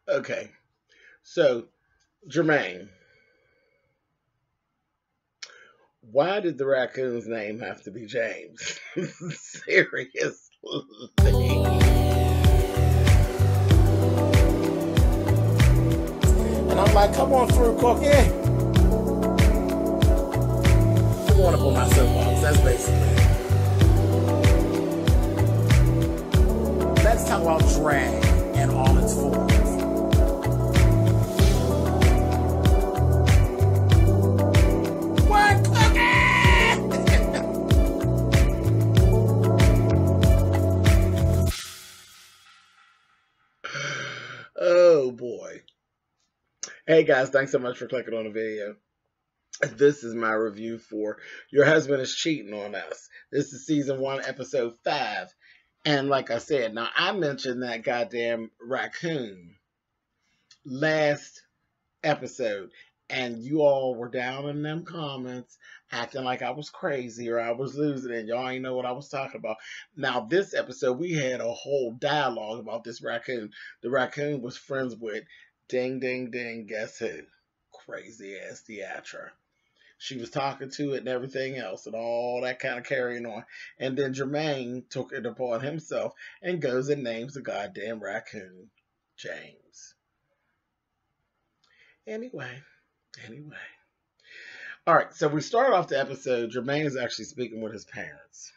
Okay, so Jermaine, why did the raccoon's name have to be James? Seriously. And I'm like, come on through, Cookie. I want to put my soapbox. That's basically it. Let's talk about drag in all its forms. What, Oh boy. Hey guys, thanks so much for clicking on the video. This is my review for Your Husband is Cheating on Us. This is season 1, episode 5. And like I said, now I mentioned that goddamn raccoon last episode, and you all were down in them comments acting like I was crazy or I was losing it. Y'all ain't know what I was talking about. Now, this episode, we had a whole dialogue about this raccoon. The raccoon was friends with ding, ding, ding, guess who? Crazy ass Deatra. She was talking to it and everything else and all that kind of carrying on. And then Jermaine took it upon himself and goes and names the goddamn raccoon James. Anyway. All right, so we start off the episode. Jermaine is actually speaking with his parents.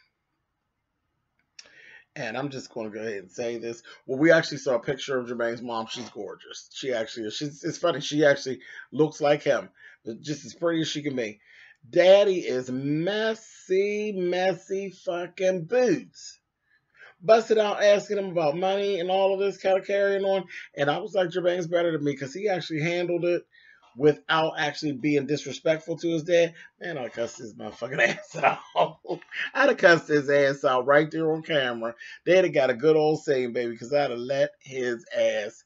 And I'm just going to go ahead and say this. Well, we actually saw a picture of Jermaine's mom. She's gorgeous. She actually is. It's funny. She actually looks like him. Just as pretty as she can be. Daddy is messy fucking boots. Busted out asking him about money and all of this kind of carrying on. And I was like, Jermaine's better than me because he actually handled it without actually being disrespectful to his dad. Man, I'd have cussed his motherfucking ass out. I'd have cussed his ass out right there on camera. They'd have got a good old saying, baby, because I'd have let his ass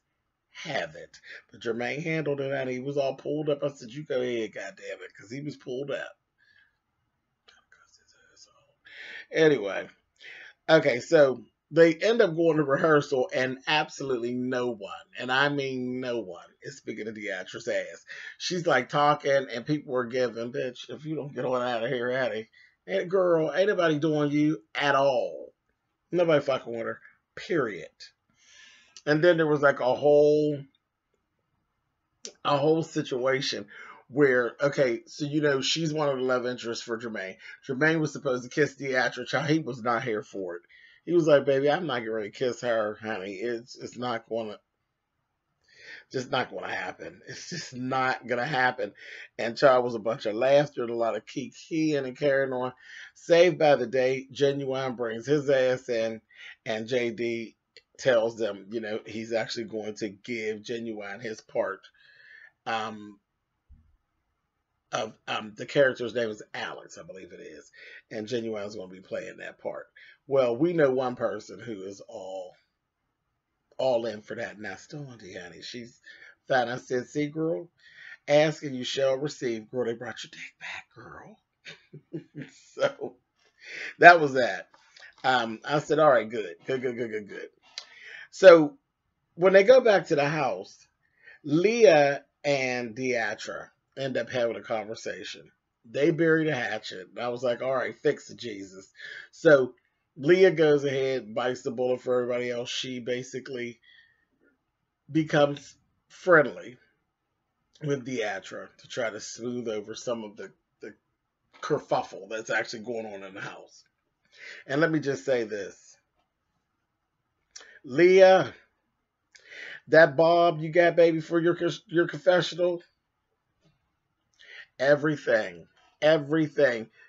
have it. But Jermaine handled it, and he was all pulled up. I said, you go ahead, goddamn it, because he was pulled up. Anyway, okay, so they end up going to rehearsal, and absolutely no one, and I mean no one, is speaking of Deatra's ass. She's like talking, and people were giving, bitch, if you don't get on out of here, Addie. And girl, ain't nobody doing you at all. Nobody fucking with her, period. And then there was like a whole situation where, okay, so you know, she's one of the love interests for Jermaine. Jermaine was supposed to kiss Deatra, child. He was not here for it. He was like, baby, I'm not getting ready to kiss her, honey. It's not gonna happen. It's just not gonna happen. And child, was a bunch of laughter and a lot of kikiing and carrying on. Saved by the day, Genuine brings his ass in, and JD tells them, you know, he's actually going to give Genuine his part. The character's name is Alex, I believe it is, and Genuine is going to be playing that part. Well, we know one person who is all in for that. Now, Stoney, honey, she's fine. I said, see, girl, ask and you shall receive. Girl, they brought your dick back, girl. So, that was that. I said, all right, good. So, when they go back to the house, Leah and Deatra end up having a conversation. They buried a hatchet. I was like, all right, fix it, Jesus. So, Leah goes ahead, bites the bullet for everybody else. She basically becomes friendly with Deatra to try to smooth over some of the kerfuffle that's actually going on in the house. And let me just say this. Leah, that bob you got, baby, for your confessional, everything.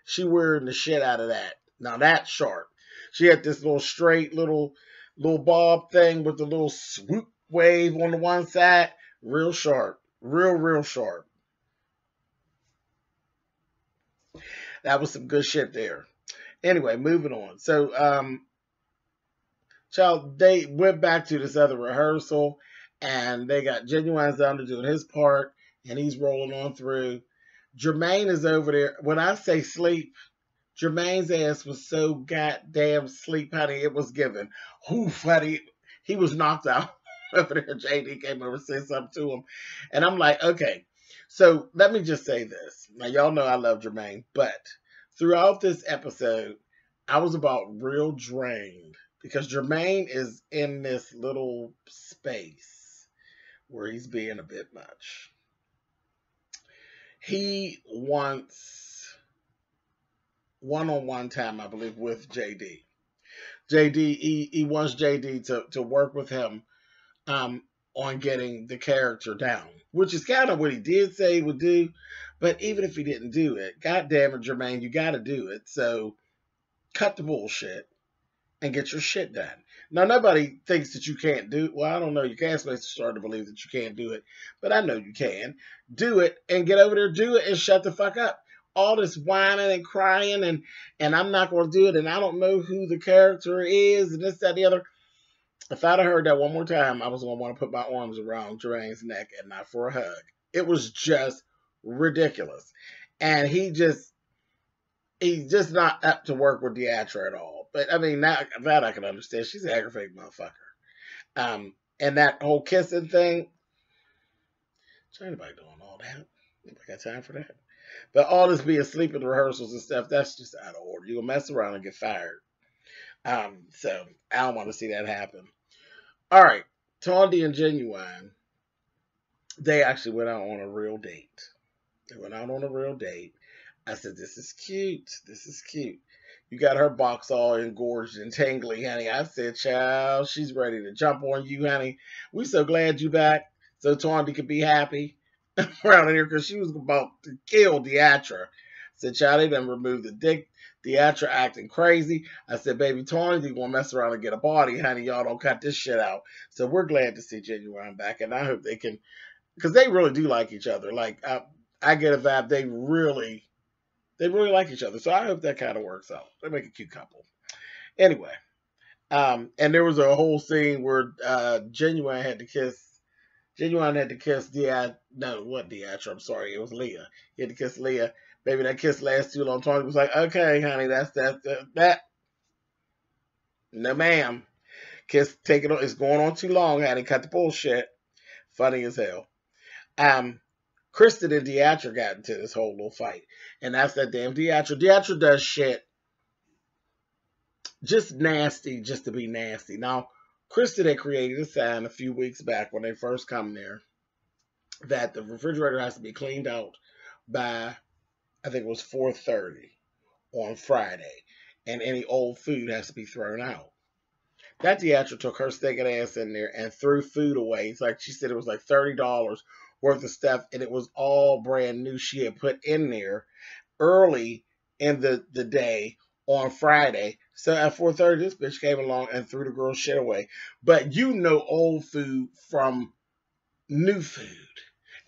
She wearing the shit out of that. Now that's sharp. She had this little straight little bob thing with the little swoop wave on the one side. Real sharp. Real sharp. That was some good shit there. Anyway, moving on. So, child, they went back to this other rehearsal, and they got Genuine's down to doing his part, and he's rolling on through. Jermaine is over there. When I say sleep, Jermaine's ass was so goddamn sleep, honey. It was given. Oof, honey. He was knocked out. over there. JD came over and said something to him. And I'm like, okay. So let me just say this. Now, y'all know I love Jermaine, but throughout this episode, I was about real drained because Jermaine is in this little space where he's being a bit much. He wants one-on-one time, I believe, with JD. He wants JD to work with him on getting the character down, which is kind of what he did say he would do. But even if he didn't do it, God damn it, Jermaine, you got to do it. So cut the bullshit and get your shit done. Now, nobody thinks that you can't do it. Well, I don't know. Your castmates are starting to believe that you can't do it. But I know you can. Do it and get over there, do it, and shut the fuck up. All this whining and crying and I'm not going to do it and I don't know who the character is and this, that, the other. If I'd have heard that one more time, I was going to want to put my arms around Jermaine's neck and not for a hug. It was just ridiculous. And he's just not up to work with Deatra at all. But, I mean, that I can understand. She's an aggravating motherfucker. And that whole kissing thing, ain't anybody doing all that. Anybody got time for that? But all this being asleep at the rehearsals and stuff, that's just out of order. You're going to mess around and get fired. So I don't want to see that happen. All right. Tandi and Genuine, they actually went out on a real date. They went out on a real date. I said, this is cute. This is cute. You got her box all engorged and tangly, honey. I said, child, she's ready to jump on you, honey. We so glad you back so Tandi could be happy around here because she was about to kill Deatra. I said, child, they done removed the dick. Deatra acting crazy. I said, baby, Tandi gonna mess around and get a body, honey. Y'all don't cut this shit out. So we're glad to see Genuine back, and I hope they can, because they really do like each other. Like, I get a vibe they really like each other. So I hope that kind of works out. They make a cute couple. Anyway, and there was a whole scene where Genuine had to kiss Deatra. No, what Deatra? I'm sorry, it was Leah. He had to kiss Leah. Baby, that kiss lasts too long. Tandi was like, okay, honey, that's that. No, ma'am. Kiss, take it on. It's going on too long, honey. Cut the bullshit. Funny as hell. Kristen and Deatra got into this whole little fight. And that's that damn Deatra. Deatra does shit just nasty, just to be nasty. Now, Kristen had created a sign a few weeks back when they first come there that the refrigerator has to be cleaned out by, I think it was 4:30 on Friday, and any old food has to be thrown out. That Deatra took her stinking ass in there and threw food away. It's like she said it was like $30 worth of stuff, and it was all brand new she had put in there early in the day on Friday. So at 4:30, this bitch came along and threw the girl's shit away. But you know old food from new food.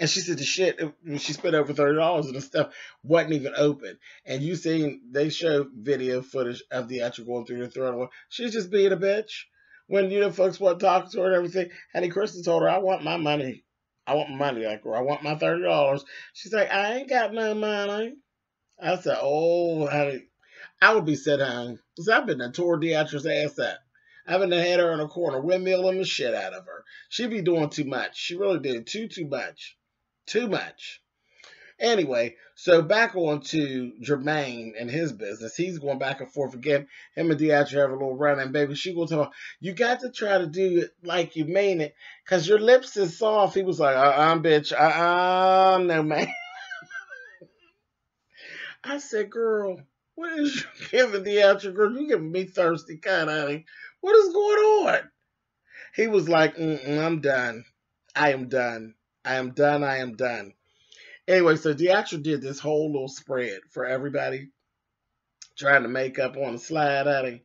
And she said the shit, when she spent over $30 and the stuff wasn't even open. And you seen, they showed video footage of the actual going through the throne. She's just being a bitch. When, you know, folks want to talk to her and everything. Honey, Kristen told her, I want my money. I want my money. Like, I want my $30. She's like, I ain't got no money. I said, oh, honey, I would be set home. Because I've been to tore Deatra's ass up. I've been to had her in a corner, windmilling the shit out of her. She be doing too much. She really did too much. Too much. Anyway, so back on to Jermaine and his business. He's going back and forth again. Him and Deatra have a little run, and baby, she will tell him, you got to try to do it like you mean it, because your lips is soft. He was like, bitch, no, man. I said, girl, what is you giving Deatra, girl? You giving me thirsty kind, honey. What is going on? He was like, I'm done. I am done. I am done. I am done. Anyway, so Deatra did this whole little spread for everybody trying to make up on the slide, honey.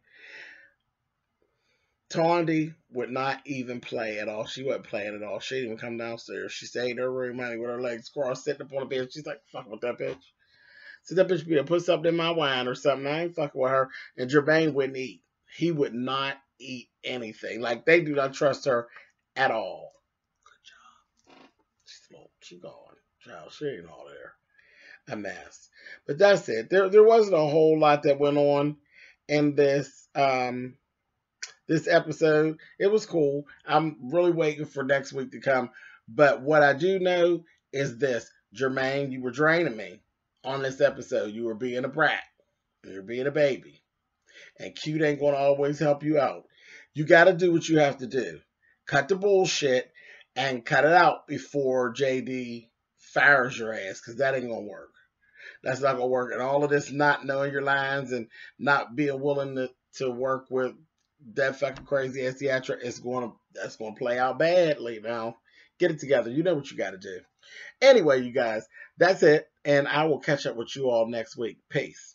Tandi would not even play at all. She wasn't playing at all. She didn't even come downstairs. She stayed in her room, honey, with her legs crossed, sitting up on the bed. She's like, fuck with that bitch. So that bitch be able to put something in my wine or something. I ain't fucking with her. And Jermaine wouldn't eat. He would not eat anything. Like, they do not trust her at all. She gone. Child, she ain't all there. A mess. But that's it. There wasn't a whole lot that went on in this this episode. It was cool. I'm really waiting for next week to come. But what I do know is this. Jermaine, you were draining me on this episode. You were being a brat. You were being a baby. And cute ain't going to always help you out. You got to do what you have to do. Cut the bullshit and cut it out before JD fires your ass, because that ain't going to work. That's not going to work. And all of this not knowing your lines and not being willing to work with that fucking crazy ass theater, that's going to play out badly now. Get it together. You know what you got to do. Anyway, you guys, that's it. And I will catch up with you all next week. Peace.